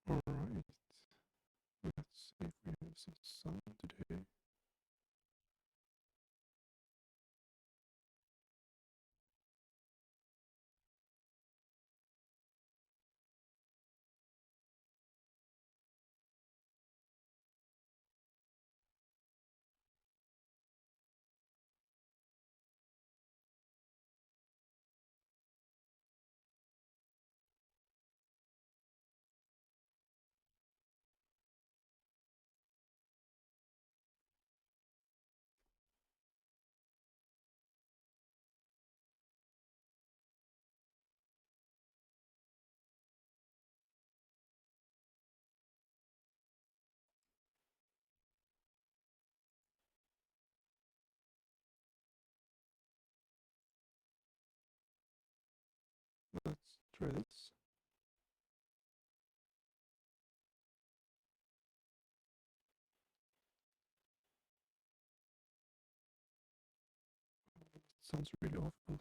Alright, let's see if we have some sun today. Let's try this. Sounds really awful.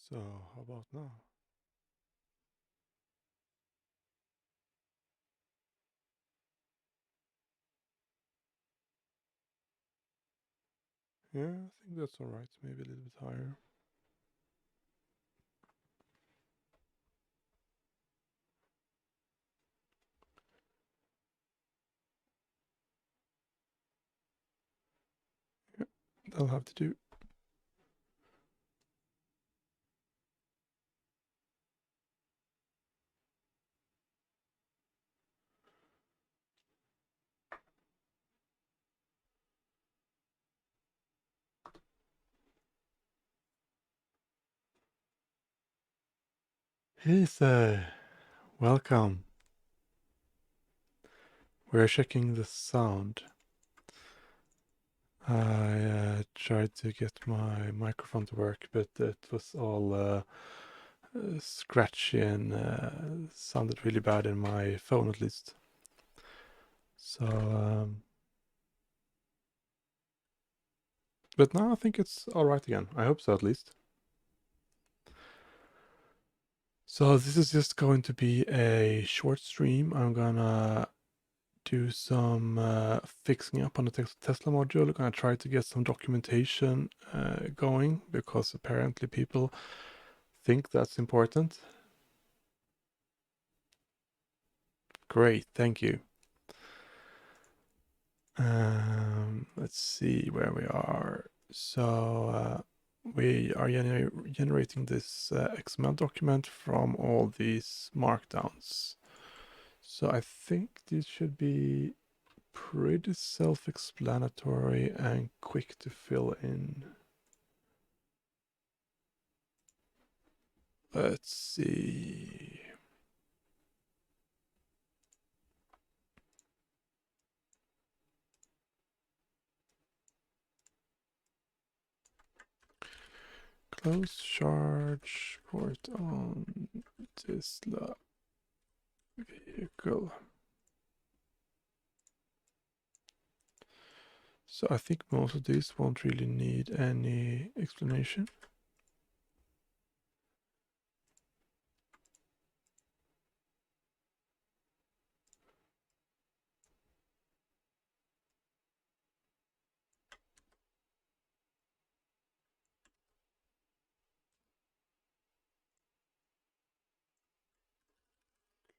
So, how about now? Yeah, I think that's alright. Maybe a little bit higher. Yeah, that'll have to do. Hey, welcome. We're checking the sound. I tried to get my microphone to work, but it was all scratchy and sounded really bad in my phone, at least. So, but now I think it's all right again. I hope so, at least. So this is just going to be a short stream. I'm gonna do some fixing up on the Tesla module. I'm gonna try to get some documentation going because apparently people think that's important. Great, thank you. Let's see where we are. So we are generating this XML document from all these markdowns. So I think this should be pretty self-explanatory and quick to fill in. Let's see. Close charge port on Tesla vehicle. So I think most of these won't really need any explanation.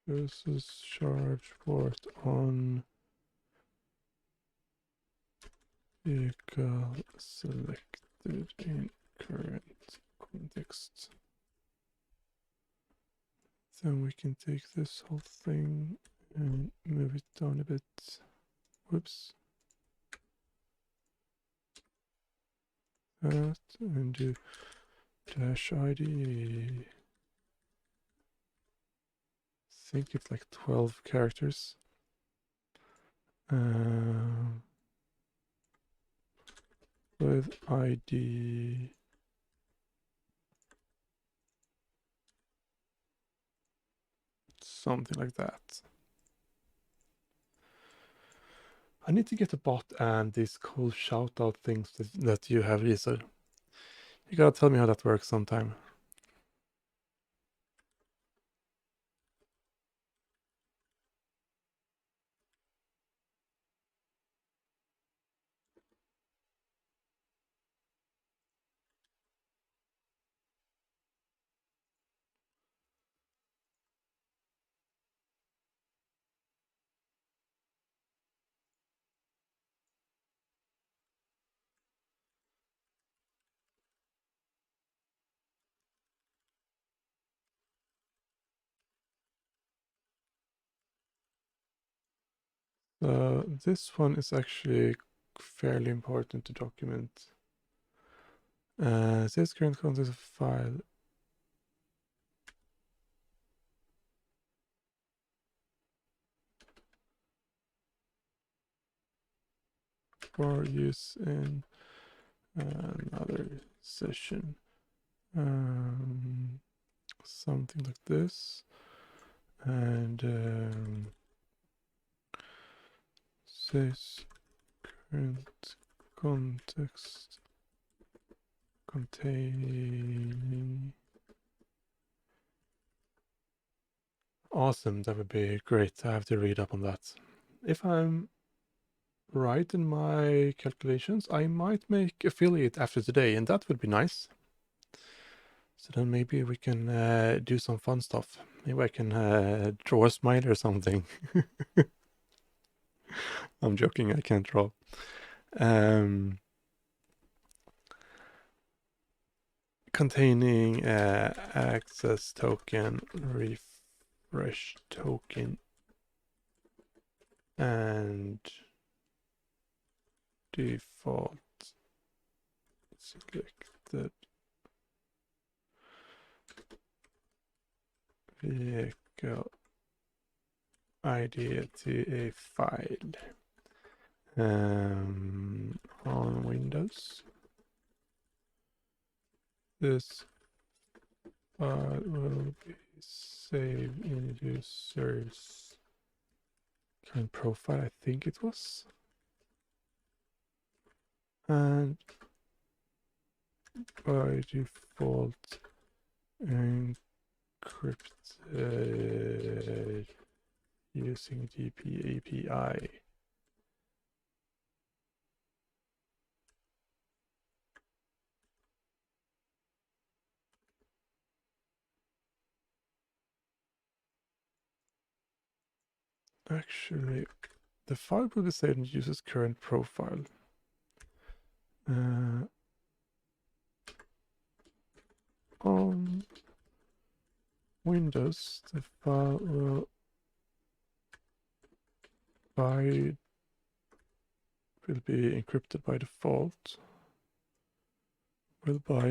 This is charge port on vehicle selected in current context. Then we can take this whole thing and move it down a bit. Whoops. That and do dash ID. I think it's like 12 characters. With ID. Something like that. I need to get a bot and these cool shout out things that you have, Lisa. You gotta tell me how that works sometime. This one is actually fairly important to document. Says current content of file. For use in another session. Something like this. And says current context containing. Awesome, that would be great. I have to read up on that. If I'm right in my calculations, I might make affiliate after today, and that would be nice. So then maybe we can do some fun stuff. Maybe I can draw a smile or something. I'm joking, I can't draw. Containing access token, refresh token, and default selected vehicle ID to a file on Windows. This file will be saved in user's current profile, I think it was. And by default, encrypted using DP API. Actually, the file will be saved in user's current profile. On Windows, the file will be encrypted by default. Will by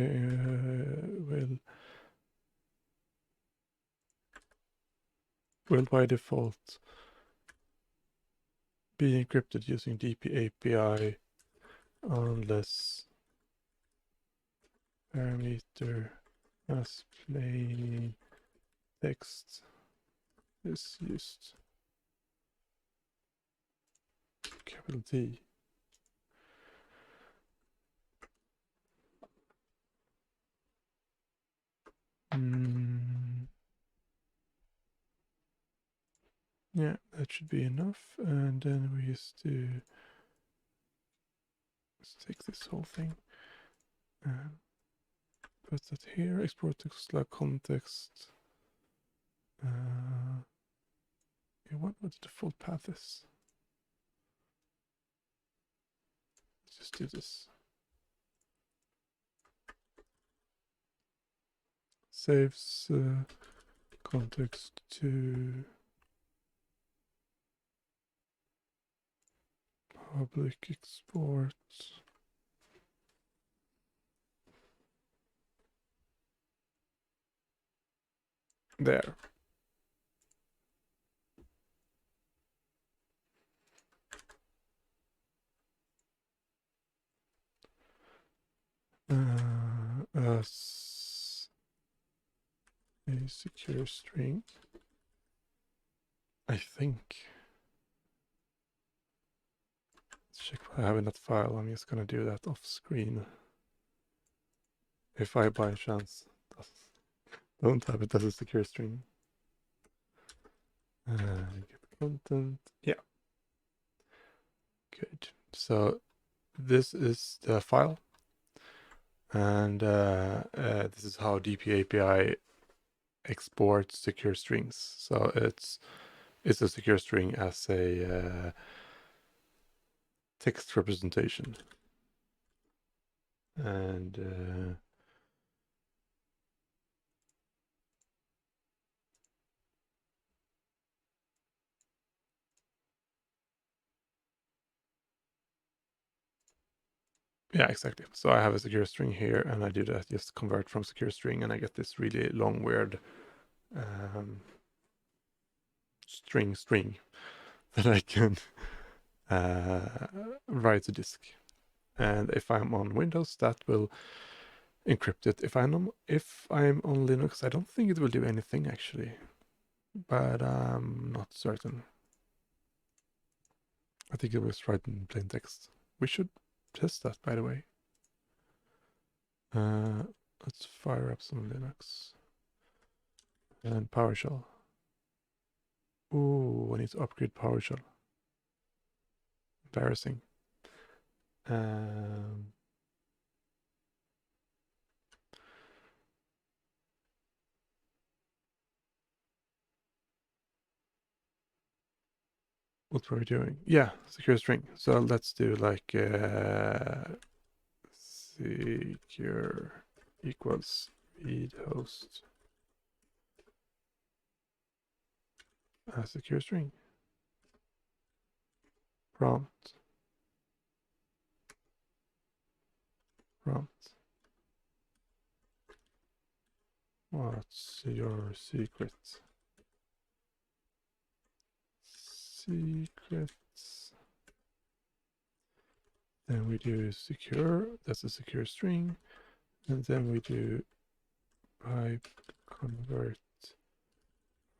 default be encrypted using DP API unless parameter as plain text is used. Capital T. Yeah, that should be enough. And then we used to take this whole thing and put that here. Export to Slack context. What the default path is? Let's just do this. Saves context to public export. There. A secure string. I think. Let's check what I have in that file. I'm just gonna do that off screen. If I by chance don't have it as a secure string. Get content. Yeah. Good. So this is the file. And this is how DP API exports secure strings. So it's a secure string as a text representation. And yeah, exactly. So I have a secure string here, and I do that, just convert from secure string, and I get this really long, weird string that I can write to disk. And if I'm on Windows, that will encrypt it. If I'm on Linux, I don't think it will do anything actually, but I'm not certain. I think it was written in plain text. We should test that, by the way. Let's fire up some Linux and PowerShell. Ooh, I need to upgrade PowerShell. Embarrassing. What were we doing? Yeah, secure string. So let's do like secure equals read host a secure string. Prompt. What's your secret? Secrets. Then we do secure, that's a secure string. And then we do pipe convert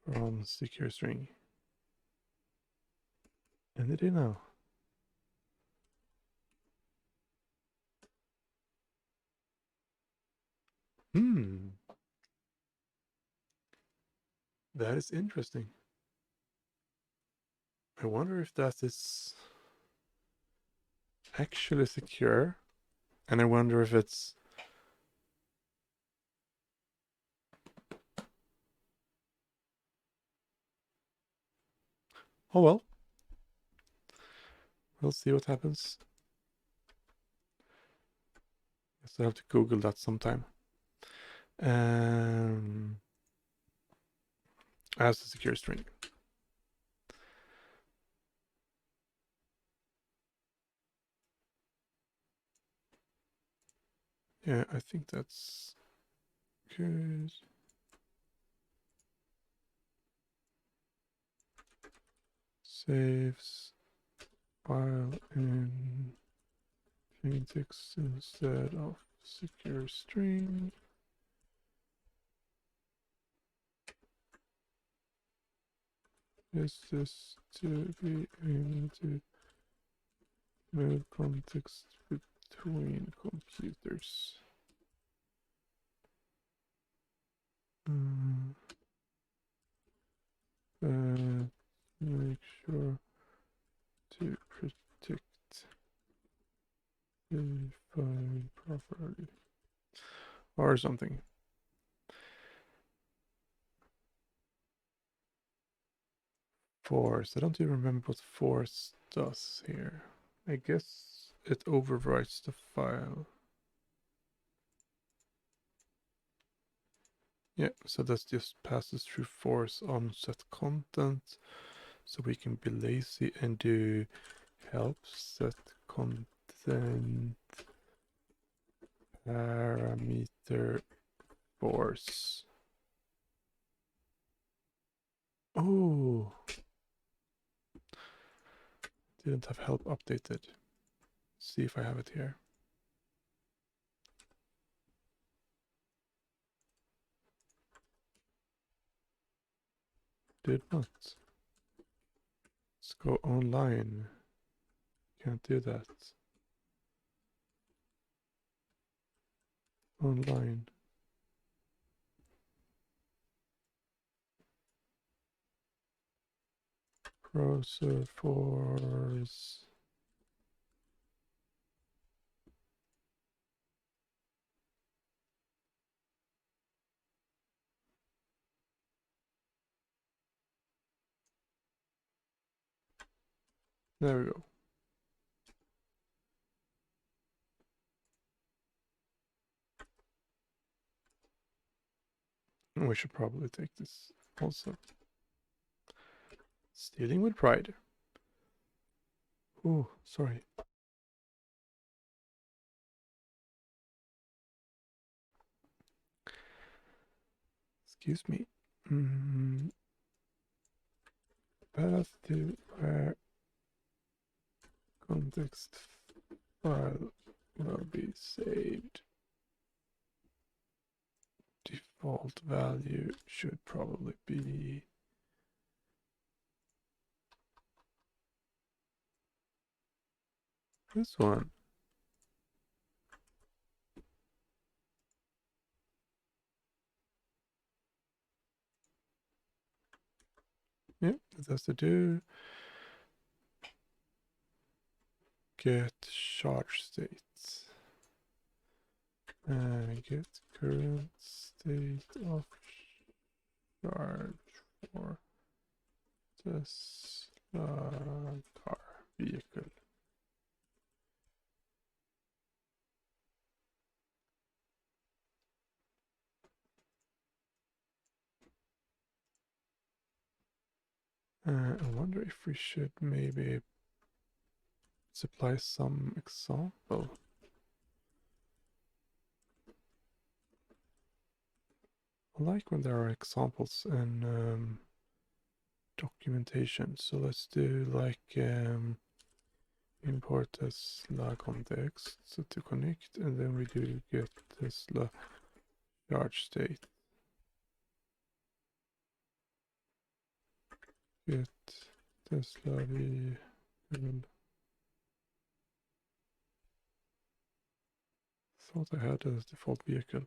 from secure string. And it is now. That is interesting. I wonder if that is actually secure. And I wonder if it's... Oh well. We'll see what happens. Guess I have to Google that sometime. As a secure string. Yeah, I think that's good. Saves file in plain text instead of secure string. Is this to be able to move context between computers? Make sure to protect the file properly or something. Force. I don't even remember what force does here. I guess it overwrites the file. Yeah, so that just passes through force on set content. So we can be lazy and do helps. Set content parameter force. Oh, didn't have help updated. See if I have it here. Did not. Let's go online. Can't do that. Online. Browser force. There we go. We should probably take this also. Stealing with pride. Oh, sorry. Excuse me. Path to where context file will be saved. Default value should probably be this one. Yep, it has to do. Get charge state. Get current state of charge for Tesla car vehicle. I wonder if we should maybe supply some example. I like when there are examples and documentation. So let's do like import Tesla context so to connect, and then we do get Tesla charge state. Get Tesla vehicle. Thought I had as default vehicle.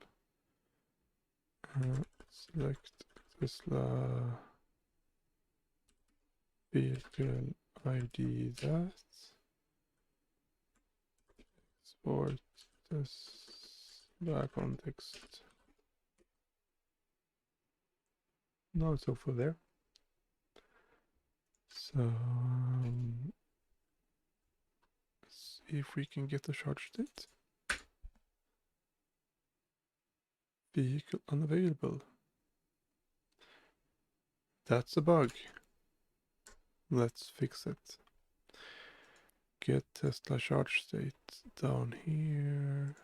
Select Tesla vehicle ID that. Export Tesla context. No, it's over there. So let's see if we can get the charge state. Vehicle unavailable. That's a bug. Let's fix it. Get Tesla charge state down here.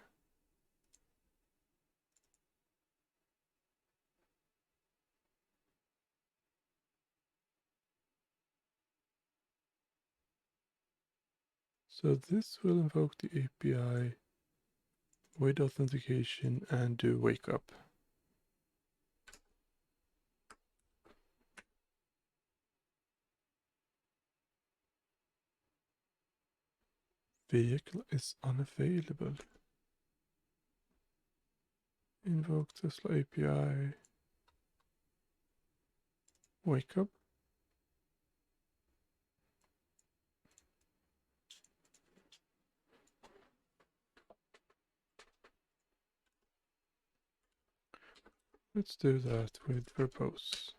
So this will invoke the API with authentication and do wake up. Vehicle is unavailable. Invoke Tesla API. Wake up. Let's do that with verbose.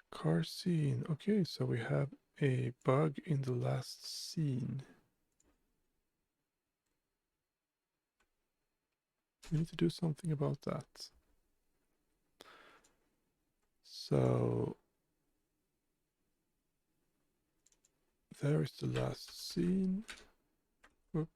Car scene. Okay, so we have a bug in the last scene. We need to do something about that. So there is the last scene. Whoop.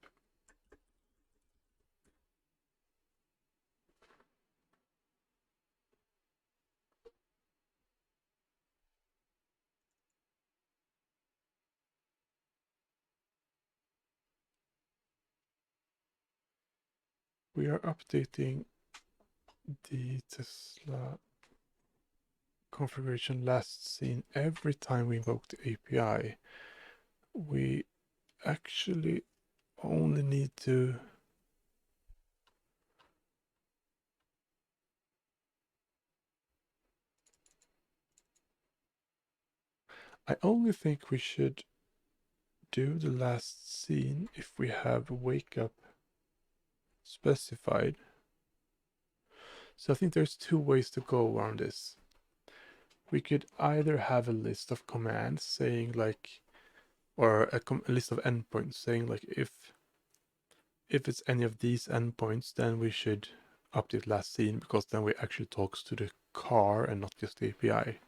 We are updating the Tesla configuration last seen every time we invoke the API. We actually only need to I only think we should do the last scene if we have wake up specified. So I think there's two ways to go around this. We could either have a list of commands saying like, or a list of endpoints saying like if it's any of these endpoints, then we should update last scene because then we actually talks to the car and not just the API.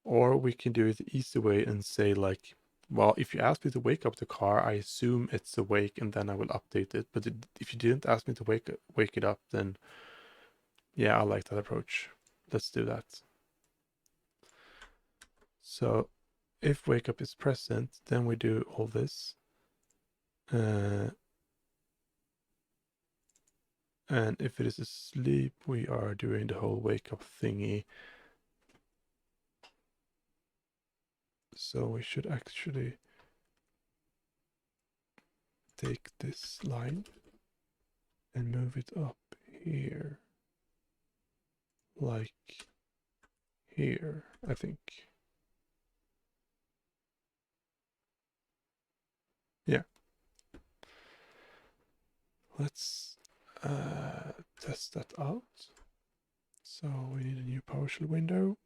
Or we can do it the easy way and say like, well, if you ask me to wake up the car, I assume it's awake and then I will update it. But if you didn't ask me to wake it up, then yeah, I like that approach. Let's do that. So if wake up is present, then we do all this. And if it is asleep, we are doing the whole wake up thingy. So we should actually take this line and move it up here. Like here, I think. Yeah. Let's test that out. So we need a new PowerShell window.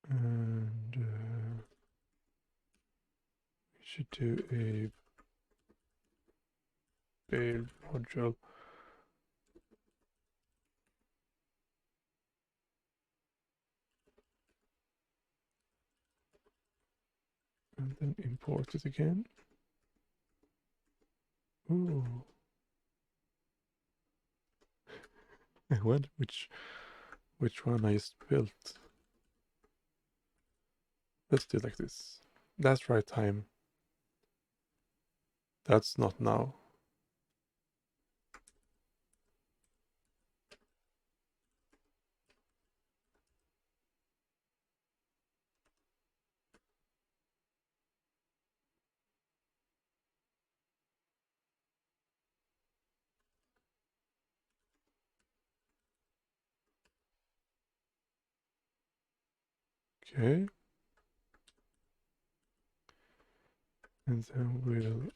And we should do a build module. And then import it again. Ooh. I wonder which one I just built. Let's do it like this. That's right time. That's not now. Okay. And then we'll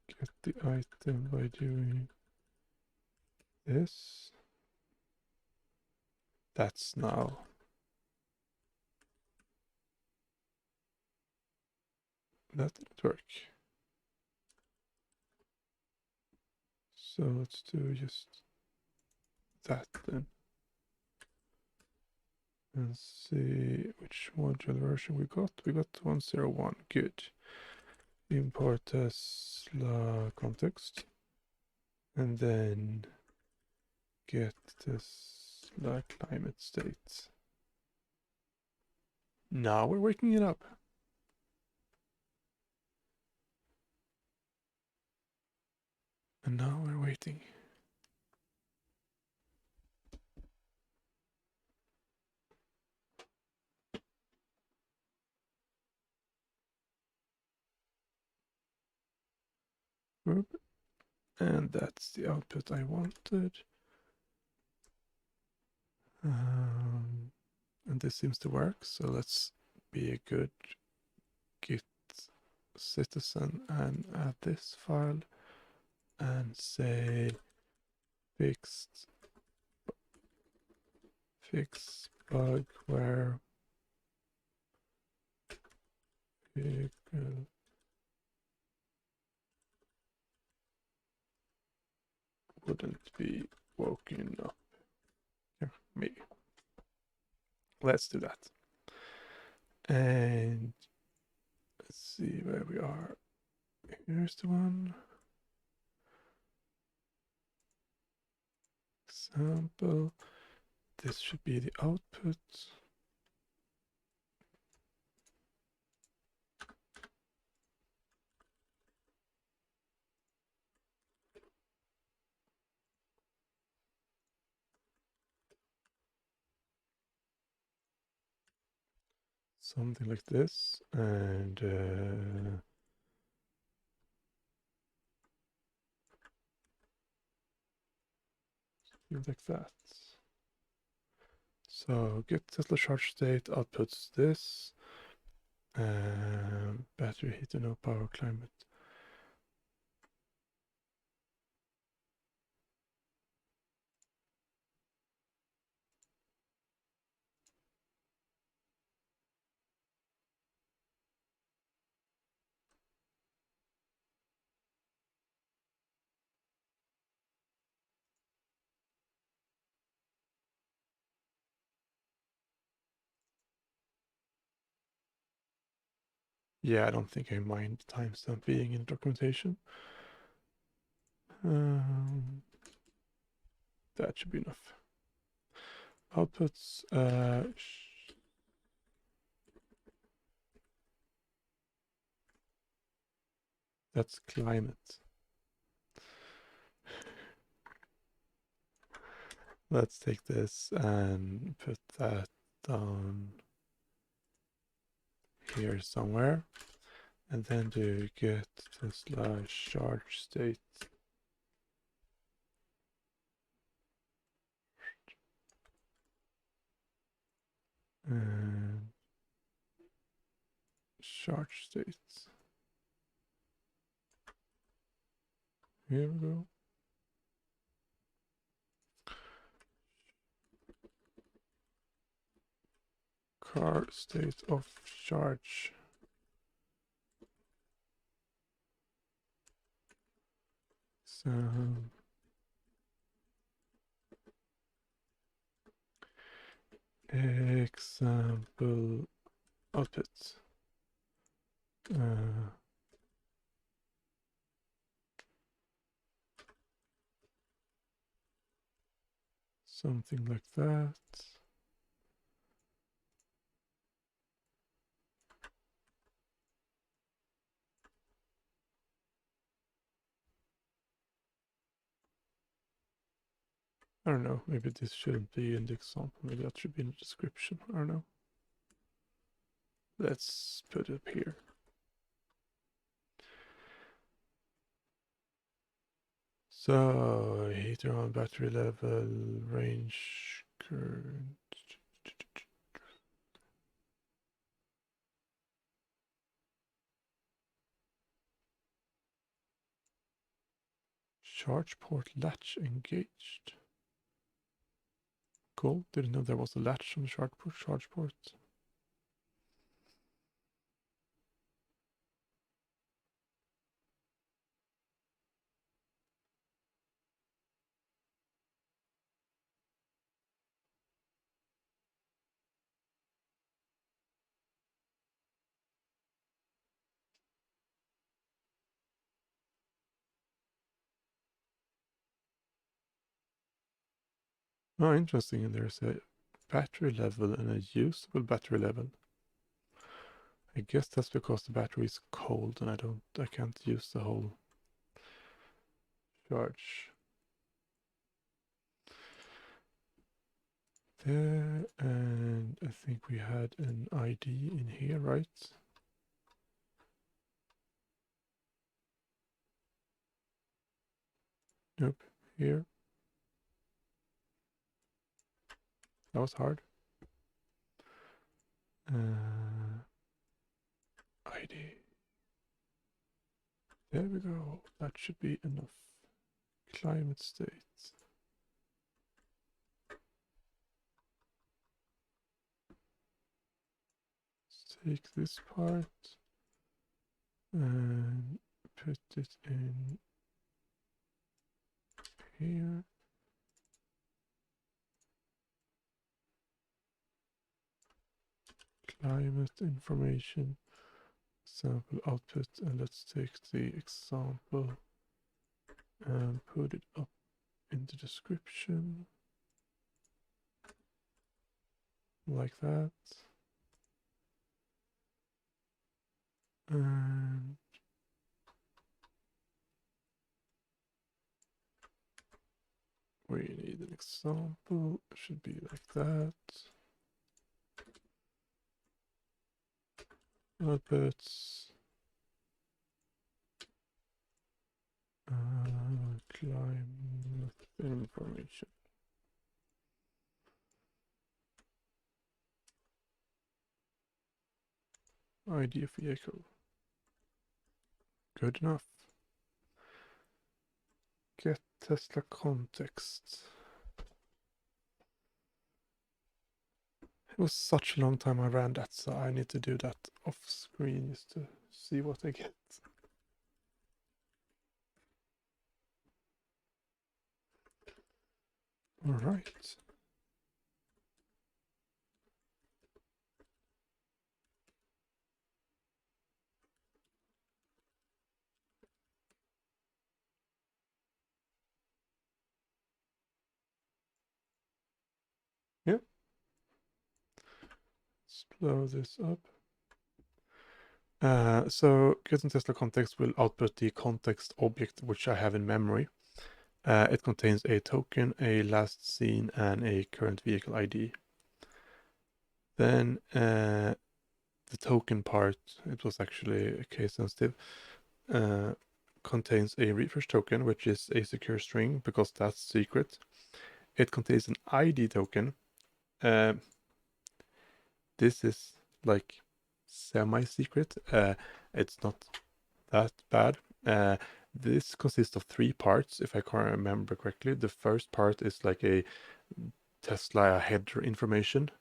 get the item by doing this. That's now. That didn't work. So let's do just that then. And see which module version we got. We got 101. Good. Import Tesla context. And then get Tesla climate state. Now we're waking it up. And now we're waiting. And that's the output I wanted. And this seems to work. So let's be a good Git citizen and add this file and say fix bug where will wouldn't be woken up. Yeah, maybe. Let's do that. And let's see where we are. Here's the one. Example. This should be the output. Something like this. And like that. So get Tesla charge state outputs this. Battery heat and no power climate. Yeah, I don't think I mind timestamp being in documentation. That should be enough. Outputs, that's climate. Let's take this and put that down here somewhere. And then do get Tesla charge state. And charge state. Here we go. Car state of charge. So example output. Something like that. I don't know, maybe this shouldn't be in the example, maybe that should be in the description, I don't know. Let's put it up here. So, heater on battery level, range, current. Charge port latch engaged. Cool, didn't know there was a latch on the charge port. Oh, interesting, and there's a battery level and a usable battery level. I guess that's because the battery is cold and I can't use the whole charge. There, and I think we had an ID in here, right? Nope, here. That was hard. ID. There we go. That should be enough. Climate state. Let's take this part. and put it in here. Climate information, sample output, and let's take the example and put it up in the description like that. And we need an example, it should be like that. Outputs, climate information. ID of vehicle. Good enough. Get Tesla context. It was such a long time I ran that, so I need to do that off screen just to see what I get. All right. Yeah. Let's blow this up. So getting Tesla context will output the context object which I have in memory. It contains a token, a last seen, and a current vehicle ID. Then the token part, it was actually case sensitive, contains a refresh token, which is a secure string because that's secret. It contains an ID token. This is like semi-secret. It's not that bad. This consists of 3 parts, if I can remember correctly. The first part is like a Tesla header information.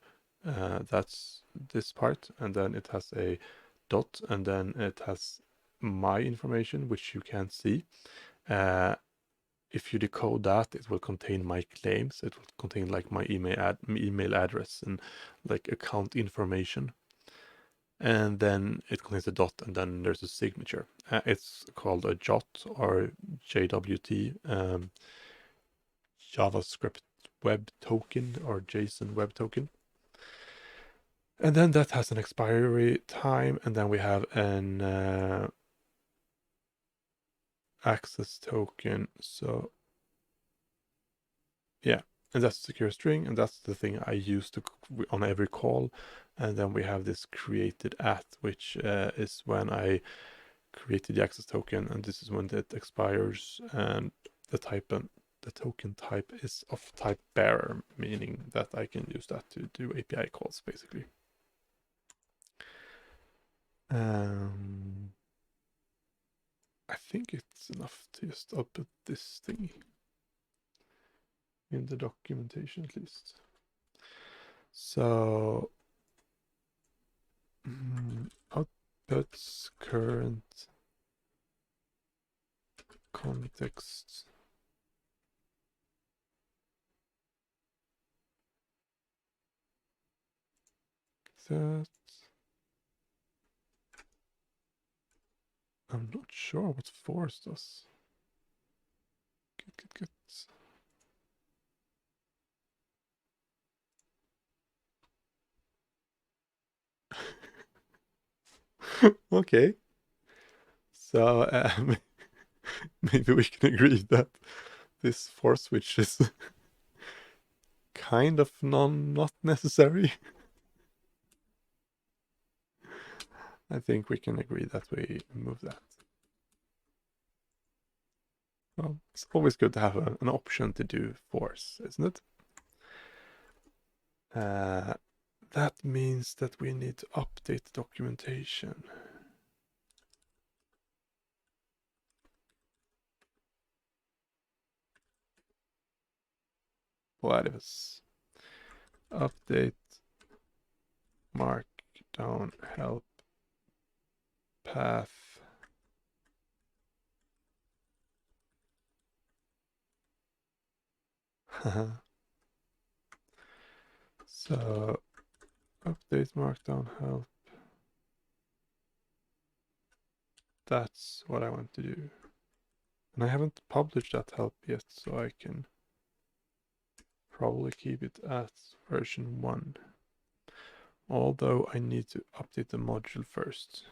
That's this part, and then it has a dot, and then it has my information, which you can't see. If you decode that, it will contain my claims. It will contain like my email address and like account information. And then it contains a dot, and then there's a signature. It's called a JOT or JWT, JavaScript Web Token or JSON Web Token. And then that has an expiry time, and then we have an access token. So yeah, and that's a secure string, and that's the thing I use to on every call. And then we have this created at, which is when I created the access token, and this is when it expires, and the token type is of type bearer, meaning that I can use that to do API calls basically. I think it's enough to just upload this thing in the documentation at least. So outputs current context. That I'm not sure what force does. Get. Okay. So maybe we can agree that this force switch is kind of not necessary. I think we can agree that we remove that. Well, it's always good to have an option to do force, isn't it? That means that we need to update the documentation. What is update markdown help path So update markdown help. That's what I want to do. And I haven't published that help yet, so I can probably keep it at version 1. Although I need to update the module first.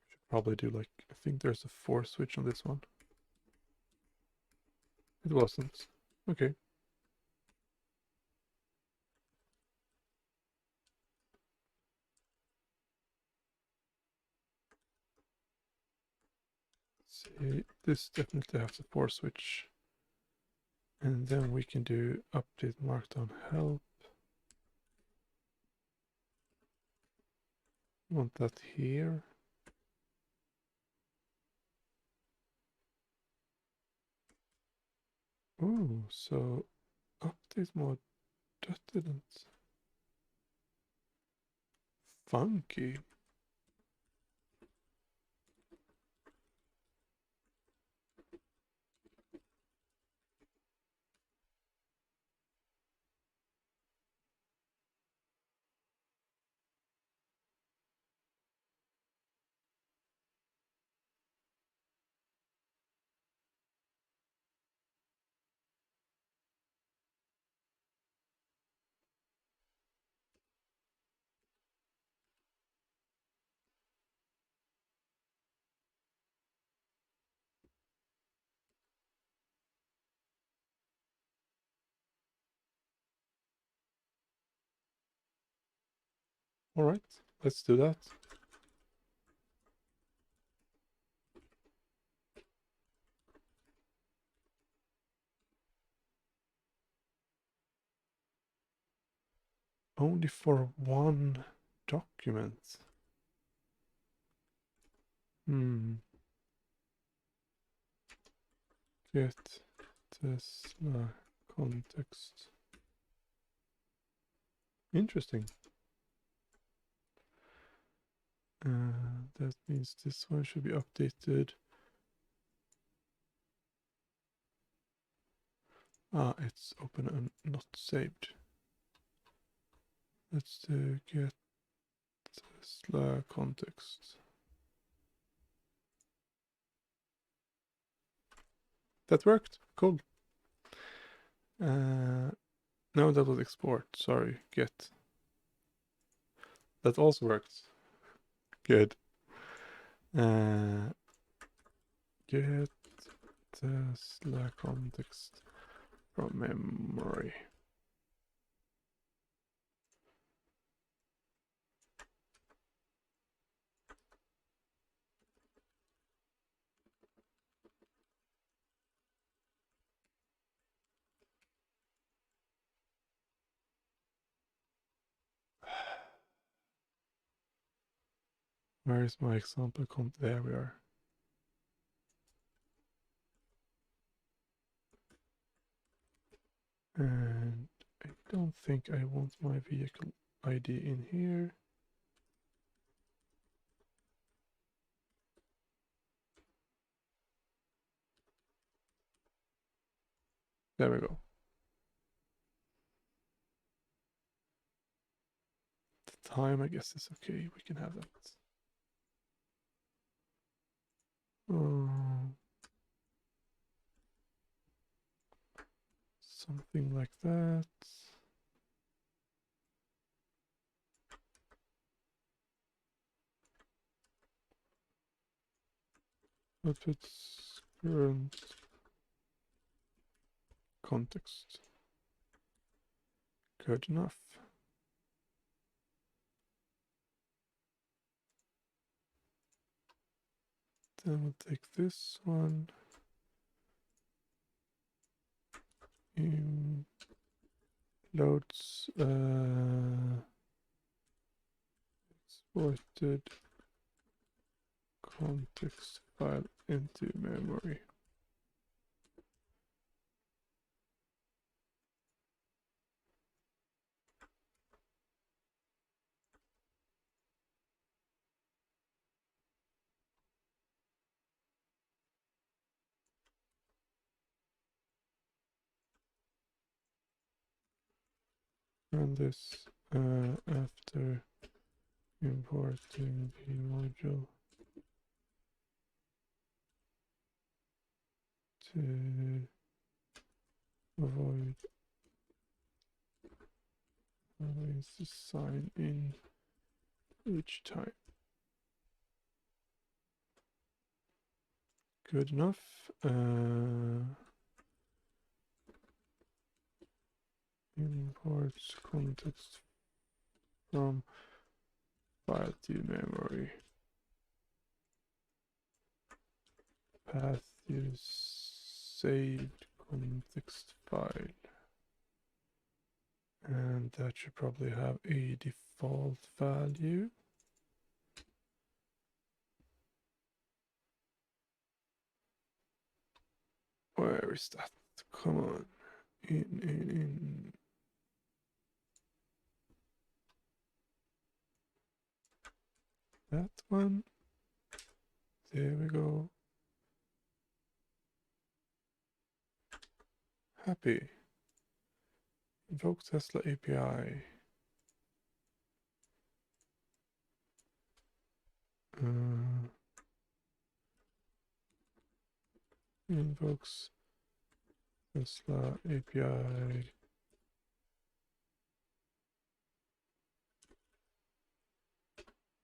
Should probably do like, I think there's a 4 switch on this one. It wasn't. Okay. See, this definitely has a 4 switch. And then we can do update markdown help. Want that here. Oh, so update mode, that didn't. Funky. All right, let's do that. Only for one document. Get Tesla context. Interesting. That means this one should be updated. Ah, it's open and not saved. Let's do get Tesla context. That worked. Cool. No, that was export. Sorry, get. That also worked. Good. Get Tesla context from memory. Where is my example? There we are. And I don't think I want my vehicle ID in here. There we go. The time, I guess, is okay. We can have that. Something like that. But it's current context. Good enough. Then we'll take this one. Loads exported context file into memory. run this after importing the module to avoid having to sign in each time. Good enough. Imports context from file to memory. Path to saved context file. And that should probably have a default value. Where is that? Come on. In. That one. There we go. Happy. Invoke Tesla API. Invokes Tesla API.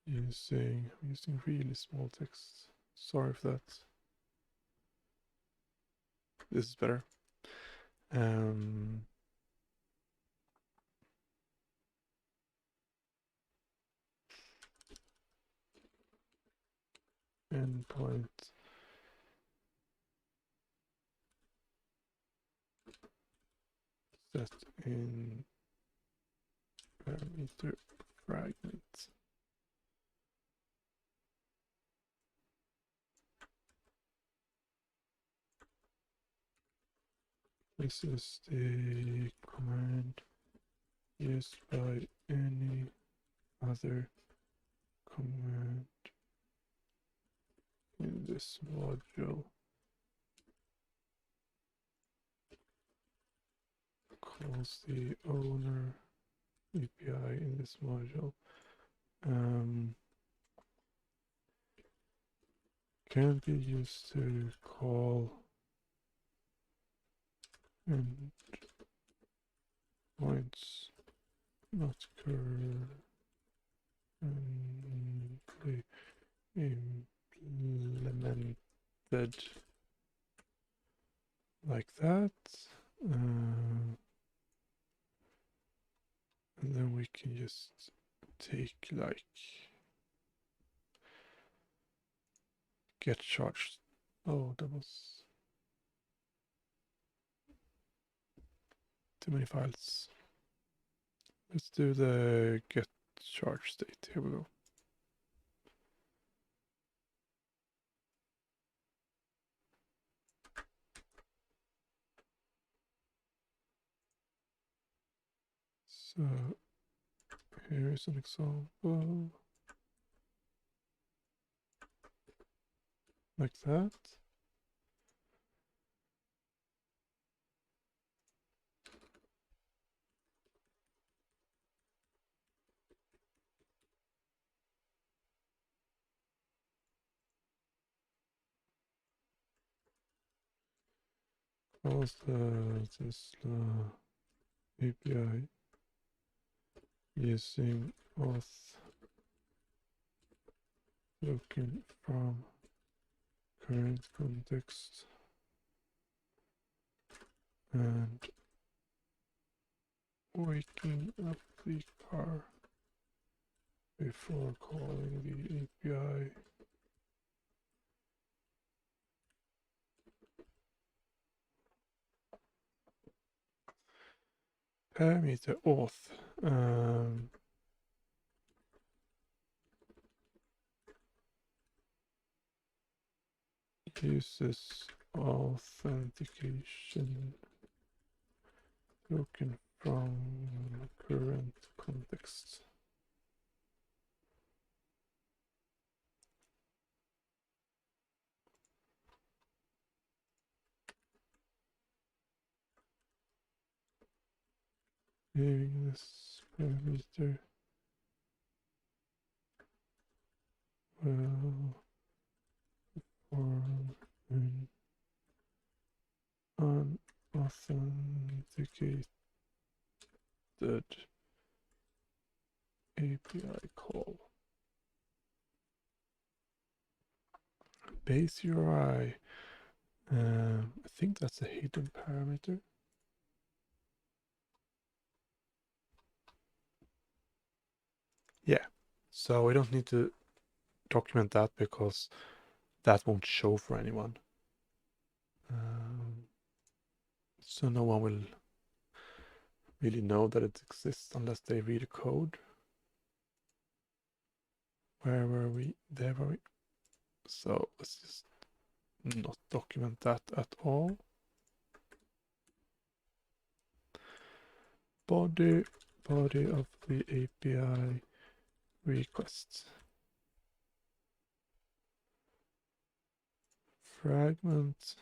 Using really small text. Sorry for that. This is better. Endpoint set in parameter fragment. This is the command used by any other command in this module. Calls the owner API in this module. Can be used to call and points not currently implemented like that. And then we can just take like get charged. Oh, that was too many files. Let's do the get charge state. Here we go. So here is an example like that. Calls the Tesla API using auth looking from current context and waking up the car before calling the API. Parameter auth. Uses authentication token from current context. saving this parameter will form an unauthenticated API call. Base URI. I think that's a hidden parameter. Yeah, so we don't need to document that because that won't show for anyone. So no one will really know that it exists unless they read the code. Where were we? There were we. So let's just not document that at all. Body of the API request. Fragment.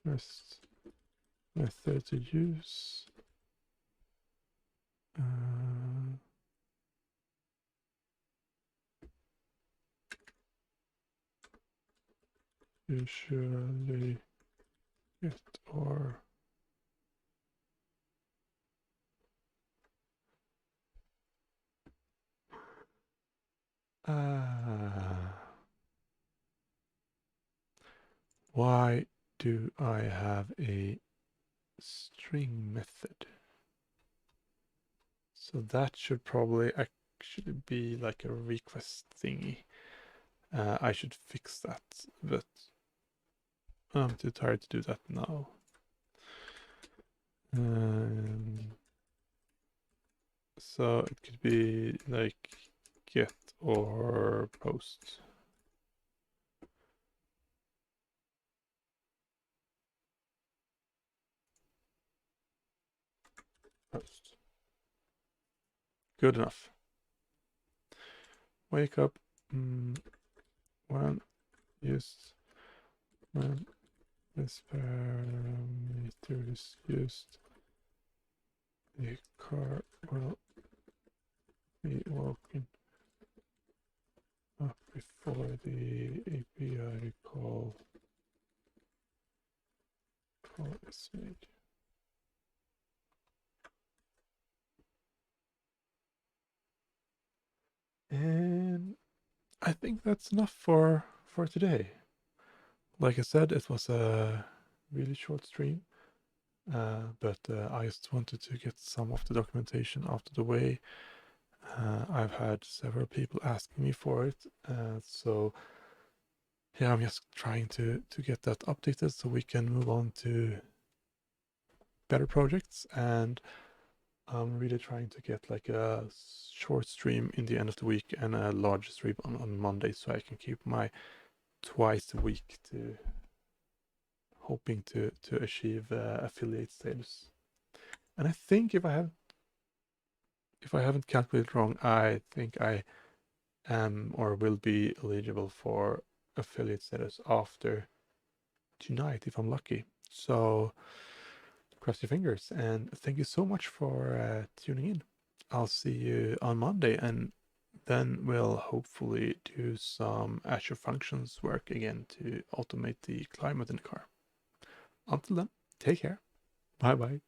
Rest method to use. Usually get or why do I have a string method? So that should probably actually be like a request thingy. I should fix that, but I'm too tired to do that now. So it could be like get or post. Post. Good enough. Wake up when used, when this parameter is used, the car will be woken up before the API call is made. And I think that's enough for today. Like I said, it was a really short stream, but I just wanted to get some of the documentation out of the way. I've had several people asking me for it, so yeah, I'm just trying to get that updated so we can move on to better projects. And I'm really trying to get like a short stream in the end of the week and a large stream on Monday, so I can keep my twice a week to hoping to achieve affiliate status. And I think if I haven't calculated wrong, I think I am or will be eligible for affiliate status after tonight if I'm lucky. So cross your fingers, and thank you so much for tuning in. I'll see you on Monday, and then we'll hopefully do some Azure Functions work again to automate the climate in the car. Until then, take care. Bye bye.